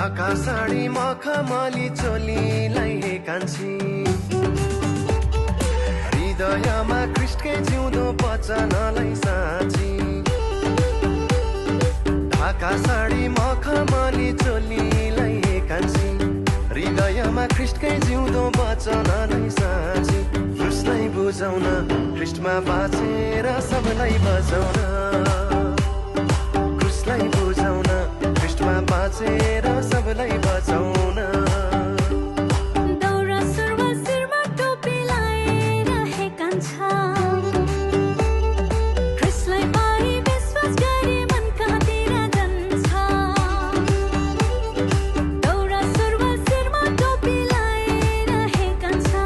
ढाका साडी मखमली चोलीलाई हे कान्छी हृदयमा कृष्णकै जिउँदो वचनलाई साँची ढाका साडी मखमली चोलीलाई हे कान्छी हृदयमा कृष्णकै जिउँदो वचनलाई साँची क्रुसलाई बुझाउन कृष्णमा बाँचेर सबलाई बचाउन क्रुसलाई बुझाउन कृष्णमा बाँचेर सबलाई बचाउन दौरा सुरुवाल शिरमा टोपी लाएर हे कान्छा क्रिस्टलाई पाई विश्वास गरे मन कहाँतिर जान्छ दौरा सुरुवाल शिरमा टोपी लाएर हे कान्छा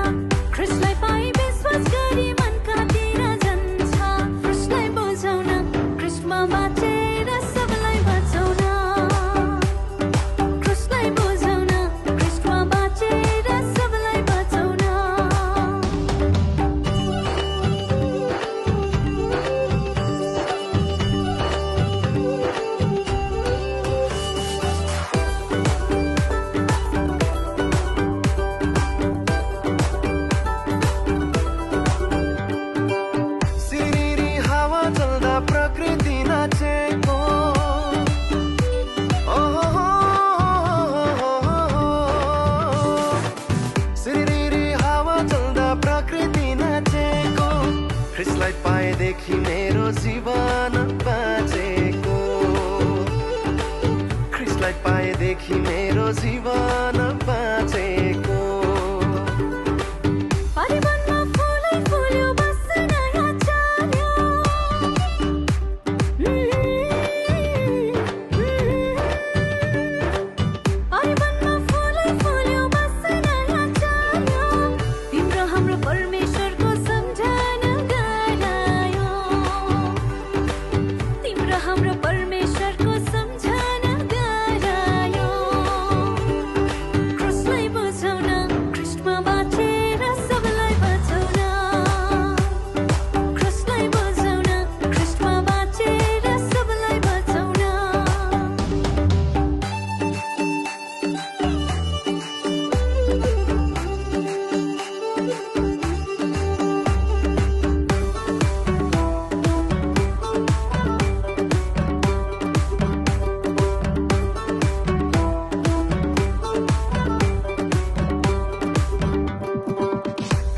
क्रिस्टलाई पाई विश्वास गरे मन कहाँतिर जान्छ क्रिस्टलाई बुझाउन क्रिस्टमा बाँचेर सबलाई बचाउन क्रिस्टलाई बुझाउन क्रिस्टमा बाँचेर सबलाई बचाउन सिरिरी हावा चल्दा प्रकृति नाचेको सिरिरी हावा चल्दा प्रकृति नाचेको क्रिस्टलाई पाएदेखि मेरो जीवन बाँचेको क्रिस्टलाई पाएदेखि मेरो जीवन बाँचेको परिवनमा फुलै फुल्यो बस नयाँ चाल्यो परिवनमा फुलै फुल्यो बस नयाँ चाल्यो तिम्रो हाम्रो परमेश्वरको सम्झना गरायो तिम्रो हाम्रो परमेश्वरको सम्झना गरायो क्रुसलाई बुझाउन क्रिस्टमा बाँचेर सबलाई बचाउन क्रुसलाई बुझाउन क्रिस्टमा बाँचेर सबलाई बचाउन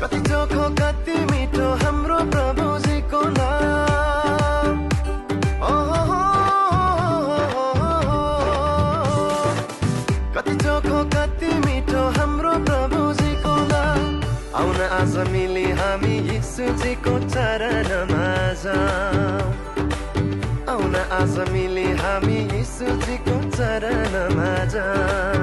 कति चोखो कति मिठो हाम्रो प्रभुजीको नाम कति चोखो कति मिठो हाम्रो प्रभुजीको नाम आउन आज मिली हामी यीशुजीको चरणमा जाऊँ आउन आज मिली हामी यीशुजीको चरणमा जाऊँ